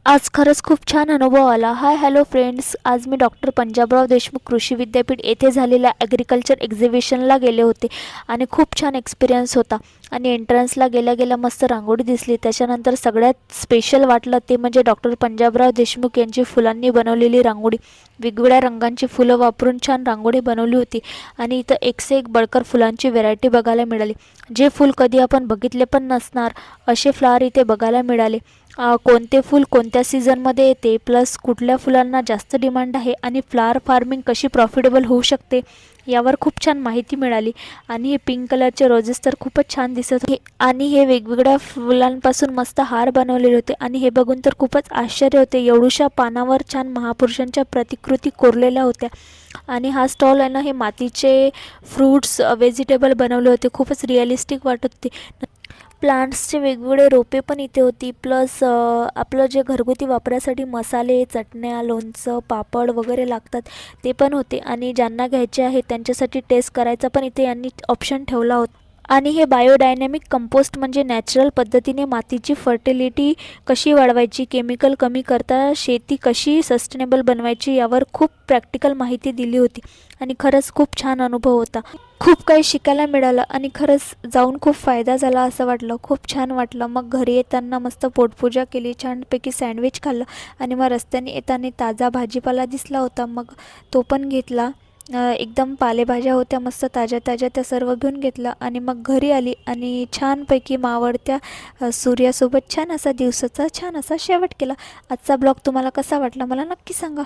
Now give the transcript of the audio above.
आज खरंच खूप छान अनुभव आला. हाय हॅलो फ्रेंड्स, आज मी डॉक्टर पंजाबराव देशमुख कृषी विद्यापीठ येथे झालेल्या ॲग्रिकल्चर एक्झिबिशनला गेले होते आणि खूप छान एक्सपिरियन्स होता. आणि एंट्रन्सला गेल्या गेल्या मस्त रांगोळी दिसली. त्याच्यानंतर सगळ्यात स्पेशल वाटलं ते म्हणजे डॉक्टर पंजाबराव देशमुख यांची फुलांनी बनवलेली रांगोळी. वेगवेगळ्या रंगांची फुलं वापरून छान रांगोळी बनवली होती आणि इथं एक से एक बळकर फुलांची व्हरायटी बघायला मिळाली. जे फूल कधी आपण बघितले पण नसणार असे फ्लावर इथे बघायला मिळाले. कोणते फूल कोणत्या सीझनमध्ये येते, प्लस कुठल्या फुलांना जास्त डिमांड आहे आणि फ्लावर फार्मिंग कशी प्रॉफिटेबल होऊ शकते यावर खूप छान माहिती मिळाली. आणि हे पिंक कलरचे रोजेस तर खूपच छान दिसत होते आणि हे वेगवेगळ्या फुलांपासून मस्त हार बनवलेले होते आणि हे बघून तर खूपच आश्चर्य होते. एवढ्याशा पानावर छान महापुरुषांच्या प्रतिकृती कोरलेल्या होत्या. आणि हा स्टॉल आहे ना, हे मातीचे फ्रूट्स व्हेजिटेबल बनवले होते. खूपच रिअलिस्टिक वाटत होते. प्लांट्सचे वेगवेगळे रोपे पण इथे होती. प्लस आपलं जे घरगुती वापरासाठी मसाले, चटण्या, लोणचं, पापड वगैरे लागतात ते पण होते. आणि ज्यांना घ्यायचे आहे त्यांच्यासाठी टेस्ट करायचा पण इथे यांनी ऑप्शन ठेवला होता. आणि हे बायोडायनॅमिक कंपोस्ट म्हणजे नॅचरल पद्धतीने मातीची फर्टिलिटी कशी वाढवायची, केमिकल कमी करता शेती कशी सस्टेनेबल बनवायची यावर खूप प्रॅक्टिकल माहिती दिली होती. आणि खरंच खूप छान अनुभव होता. खूप काही शिकायला मिळालं आणि खरंच जाऊन खूप फायदा झाला असं वाटलं. खूप छान वाटलं. मग घरी येताना मस्त पोटपूजा केली, छानपैकी सँडविच खाल्लं आणि मग रस्त्याने येताना ताजा भाजीपाला दिसला होता, मग तो पण घेतला. एकदम पालेभाज्या होत्या मस्त ताज्या ताज्या, त्या सर्व घेऊन घेतलं आणि मग घरी आली आणि छानपैकी मावळत्या सूर्यासोबत छान असा दिवसाचा छान असा शेवट केला. आजचा ब्लॉग तुम्हाला कसा वाटला मला नक्की सांगा.